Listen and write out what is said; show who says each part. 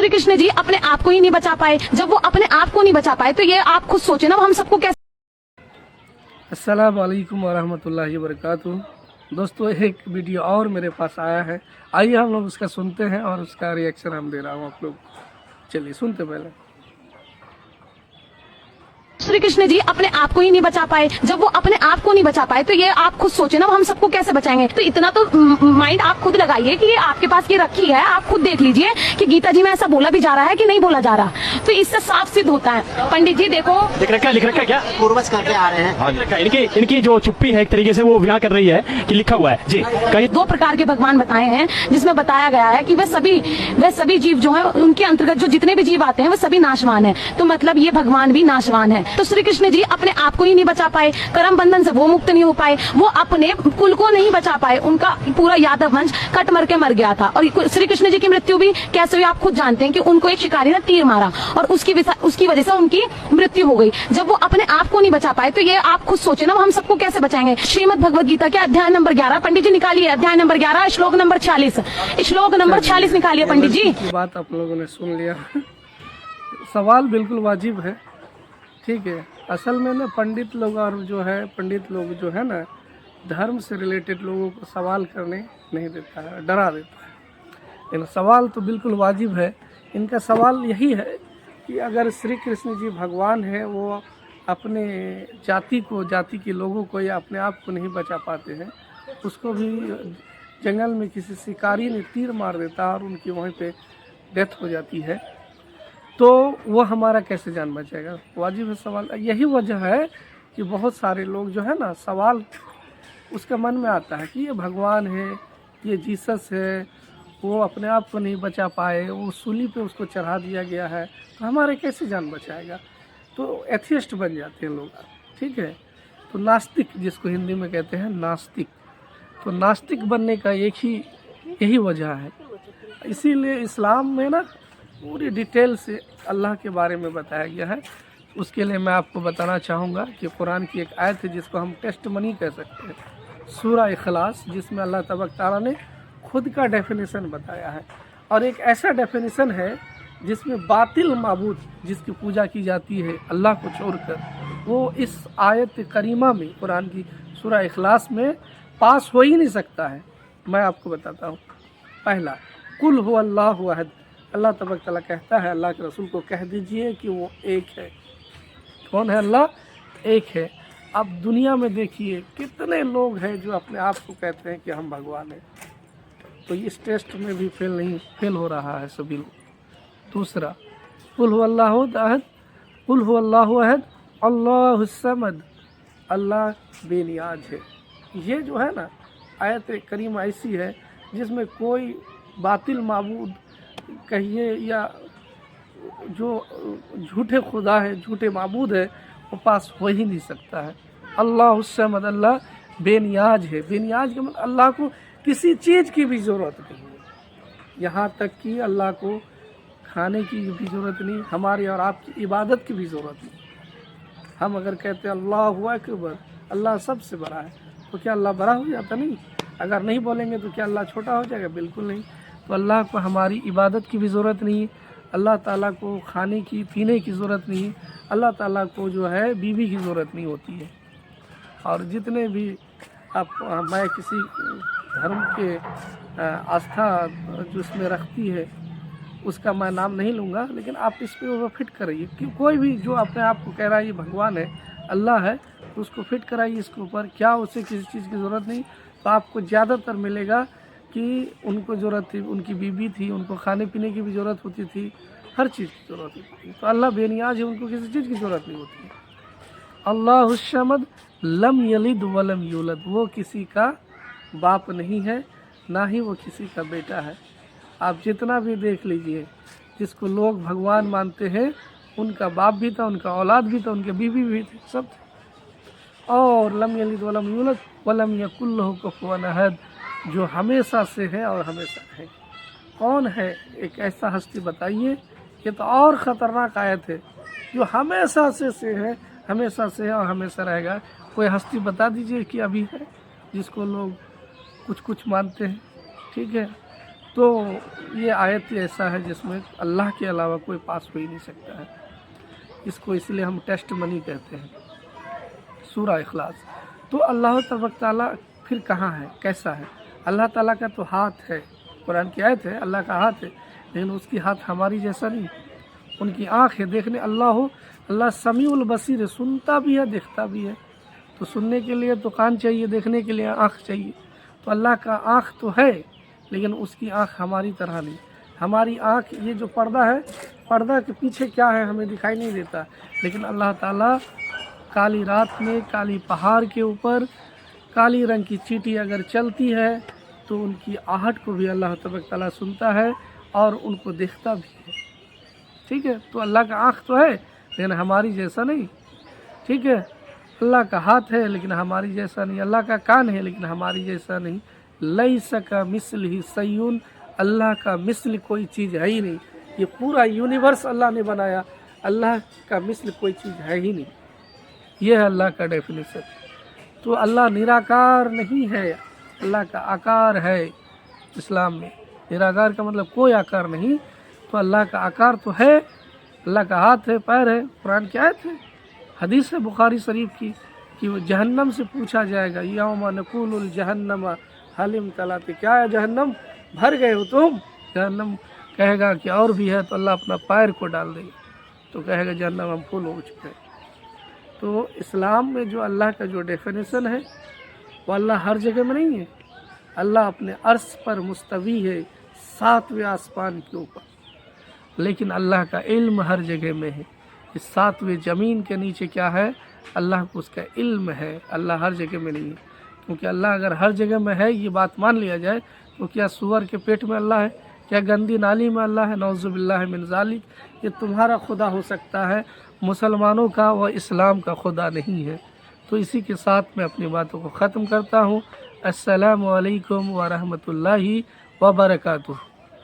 Speaker 1: श्री कृष्ण जी अपने आप को ही नहीं बचा पाए। जब वो अपने आप को नहीं बचा पाए तो ये आप खुद सोचे ना, हम सबको कैसे।
Speaker 2: अस्सलाम वालेकुम वरहमतुल्लाहि वबरकातुहू। दोस्तों, एक वीडियो और मेरे पास आया है, आइए हम लोग उसका सुनते हैं और उसका रिएक्शन हम दे रहा हूँ आप लोग। चलिए सुनते पहले।
Speaker 1: श्री कृष्ण जी अपने आप को ही नहीं बचा पाए। जब वो अपने आप को नहीं बचा पाए तो ये आप खुद सोचे ना, हम सबको कैसे बचाएंगे। तो इतना तो माइंड आप खुद लगाइए कि ये आपके पास ये रखी है, आप खुद देख लीजिए कि गीता जी में ऐसा बोला भी जा रहा है कि नहीं बोला जा रहा। तो इससे साफ सिद्ध होता है। पंडित जी देखो,
Speaker 3: लिख रखा है क्या
Speaker 4: पूर्वज करके आ रहे हैं।
Speaker 3: हाँ, लिख रखा है। इनकी जो चुप्पी है एक तरीके से वो बयां कर रही है कि लिखा हुआ है जी। कहीं
Speaker 1: दो प्रकार के भगवान बताए हैं जिसमें बताया गया है कि वे सभी जीव जो है उनके अंतर्गत जो जितने भी जीव आते हैं वो सभी नाशवान है। तो मतलब ये भगवान भी नाशवान है। तो श्री कृष्ण जी अपने आप को ही नहीं बचा पाए, कर्म बंधन से वो मुक्त नहीं हो पाए, वो अपने कुल को नहीं बचा पाए। उनका पूरा यादव वंश कट मर के मर गया था। और श्री कृष्ण जी की मृत्यु भी कैसे हुई आप खुद जानते हैं कि उनको एक शिकारी ने तीर मारा और उसकी वजह से उनकी मृत्यु हो गई। जब वो अपने आप को नहीं बचा पाए तो ये आप खुद सोचे ना, हम सबको कैसे बचाएंगे। श्रीमद् भगवद गीता के अध्याय नंबर 11 पंडित जी निकालिए, अध्याय नंबर 11 श्लोक नंबर 46, श्लोक नंबर 46 निकालिए पंडित जी।
Speaker 2: बात आप लोगों ने सुन लिया। सवाल बिल्कुल वाजिब है, ठीक है। असल में ना पंडित लोग जो है ना, धर्म से रिलेटेड लोगों को सवाल करने नहीं देता है, डरा देता है। लेकिन सवाल तो बिल्कुल वाजिब है। इनका सवाल यही है कि अगर श्री कृष्ण जी भगवान है, वो अपने जाति के लोगों को या अपने आप को नहीं बचा पाते हैं, उसको भी जंगल में किसी शिकारी ने तीर मार देता और उनकी वहीं पे डेथ हो जाती है, तो वो हमारा कैसे जान बचेगा। वाजिब है सवाल। यही वजह है कि बहुत सारे लोग जो है ना, सवाल उसके मन में आता है कि ये भगवान है, ये जीसस है, वो अपने आप को नहीं बचा पाए, वो सूली पे उसको चढ़ा दिया गया है, तो हमारे कैसे जान बचाएगा। तो एथियस्ट बन जाते हैं लोग, ठीक है। तो नास्तिक, जिसको हिंदी में कहते हैं नास्तिक, तो नास्तिक बनने का यही वजह है। इसीलिए इस्लाम में ना पूरी डिटेल से अल्लाह के बारे में बताया गया है। उसके लिए मैं आपको बताना चाहूँगा कि कुरान की एक आयत है जिसको हम टेस्ट मनी कह सकते हैं, सूरा इखलास, जिसमें अल्लाह तबारक तआला ने खुद का डेफिनेशन बताया है। और एक ऐसा डेफिनेशन है जिसमें बातिल माबूद जिसकी पूजा की जाती है अल्लाह को छोड़कर, वो इस आयत करीमा में, कुरान की सूरा इखलास में पास हो ही नहीं सकता है। मैं आपको बताता हूँ। पहला, कुल हु अल्लाहु अहद, अल्लाह तबारक तआला कहता है अल्लाह के रसूल को कह दीजिए कि वो एक है। कौन है? अल्लाह एक है। अब दुनिया में देखिए कितने लोग हैं जो अपने आप को कहते हैं कि हम भगवान हैं। तो इस टेस्ट में भी फेल हो रहा है सभी लोग। दूसरा, कुल हु अल्लाहु अहद, कुल हु अल्लाहु अहद अल्लाहुस समद, अल्लाह बेनियाज है। ये जो है ना आयत करीमा ऐसी है जिसमें कोई बातिल माबूद कहिए या जो झूठे खुदा है, झूठे माबूद है, वो पास हो ही नहीं सकता है। अल्लाहुस समद, अल्लाह बेनियाज है। बेनियाज का मतलब अल्लाह को किसी चीज़ की भी ज़रूरत नहीं है, यहाँ तक कि अल्लाह को खाने की भी ज़रूरत नहीं, हमारी और आपकी इबादत की भी ज़रूरत नहीं। हम अगर कहते हैं अल्लाहु अकबर, अल्लाह सबसे बड़ा है, तो क्या अल्लाह बड़ा हो जाता? नहीं। अगर नहीं बोलेंगे तो क्या अल्लाह छोटा हो जाएगा? बिल्कुल नहीं। तो अल्लाह को हमारी इबादत की भी ज़रूरत नहीं है, अल्लाह ताला को खाने की पीने की ज़रूरत नहीं है, अल्लाह ताला को जो है बीवी की ज़रूरत नहीं होती है। और जितने भी मैं किसी धर्म के आस्था जो इसमें रखती है उसका मैं नाम नहीं लूँगा, लेकिन आप इस पर वो फिट कराइए कि कोई भी जो अपने आप को कह रहा है ये भगवान है, अल्लाह है, तो उसको फिट कराइए इसके ऊपर। क्या उसे किसी चीज़ की ज़रूरत नहीं, तो आपको ज़्यादातर मिलेगा कि उनको ज़रूरत थी, उनकी बीवी थी, उनको खाने पीने की भी ज़रूरत होती थी, हर चीज़ की ज़रूरत होती थी। तो अल्लाह बेनियाज है, उनको किसी चीज़ की ज़रूरत नहीं होती है। अल्लाहुस समद लम यलिद वलम यूलद, वो किसी का बाप नहीं है, ना ही वो किसी का बेटा है। आप जितना भी देख लीजिए, जिसको लोग भगवान मानते हैं उनका बाप भी था, उनका औलाद भी था, उनके बीवी भी थे, सब थे। और लम यलिद वलम यूलद वलम यकुल लहू कुफुवन अहद, जो हमेशा से है और हमेशा है। कौन है? एक ऐसा हस्ती बताइए, ये तो और ख़तरनाक आयत है, जो हमेशा से है, हमेशा से है और हमेशा रहेगा। कोई हस्ती बता दीजिए कि अभी है जिसको लोग कुछ मानते हैं, ठीक है। تو یہ آیت ایسا ہے جس میں اللہ کے علاوہ کوئی پاس ہو ہی نہیں سکتا ہے. اس کو اس لیے ہم ٹیسٹ منی کہتے ہیں، سورہ اخلاص. تو اللہ تبارک تعالیٰ پھر کہاں ہے، کیسا ہے؟ اللہ تعالیٰ کا تو ہاتھ ہے، قرآن کی آیت ہے اللہ کا ہاتھ ہے، لیکن اس کی ہاتھ ہماری جیسا نہیں. ان کی آنکھ ہے دیکھنے، اللہ سمیع البصیر ہے، سنتا بھی ہے دیکھتا بھی ہے. تو سننے کے لیے تو کان چاہیے، دیکھنے کے لیے آنکھ چاہیے. تو اللہ کا آنکھ تو ہے لیکن اس کی آنکھ ہماری طرح نہیں. ہماری آنکھ یہ جو پردہ ہے، پردہ کے پیچھے کیا ہے ہمیں دکھائی نہیں دیتا، لیکن اللہ تعالیٰ کالی رات میں کالی پہاڑ کے اوپر کالی رنگ کی چیٹی اگر چلتی ہے تو ان کی آہٹ کو بھی اللہ تبارک تعالیٰ سنتا ہے اور ان کو دیکھتا بھی ہے. ٹھیک ہے، تو اللہ کا آنکھ تو ہے لیکن ہماری جیسا نہیں. ٹھیک ہے، اللہ کا ہاتھ ہے لیکن ہماری جیسا نہیں. اللہ کا کان ہے لیکن ہماری جیسا نہیں. لیس کمثلہ شیء، اللہ کا مثل کوئی چیز ہے ہی نہیں. یہ پورا یونیورس اللہ نے بنایا، اللہ کا مثل کوئی چیز ہے ہی نہیں. یہ ہے اللہ کا ڈیفینیشن. تو اللہ نراکار نہیں ہے، اللہ کا آکار ہے. اسلام میں نراکار کا مطلب کوئی آکار نہیں. تو اللہ کا آکار تو ہے، اللہ کا ہاتھ ہے، پیر ہے. قرآن کی آیت ہے، حدیث ہے بخاری شریف کی کہ وہ جہنم سے پوچھا جائے گا، یوم نقول الجہنم حل امتلأت، کیا ہے جہنم، بھر گئے ہو تم؟ جہنم کہے گا کہ اور بھی ہے، تو اللہ اپنا پیر کو ڈال دے گا تو کہے گا جہنم ہم فل ہو چکے ہیں. تو اسلام میں جو اللہ کا جو ڈیفینیشن ہے وہ اللہ ہر جگہ میں نہیں ہے. اللہ اپنے عرش پر مستوی ہے 7ویں آسمان کے اوپر، لیکن اللہ کا علم ہر جگہ میں ہے. اس 7ویں زمین کے نیچے کیا ہے، اللہ کو اس کا علم ہے. اللہ ہر جگہ میں نہیں ہے، کیونکہ اللہ اگر ہر جگہ میں ہے یہ بات مان لیا جائے تو کیا سور کے پیٹ میں اللہ ہے، کیا گندی نالی میں اللہ ہے؟ نعوذ باللہ من ذالک. یہ تمہارا خدا ہو سکتا ہے، مسلمانوں کا و اسلام کا خدا نہیں ہے. تو اسی کے ساتھ میں اپنی باتوں کو ختم کرتا ہوں. السلام علیکم ورحمۃ اللہ وبرکاتہ.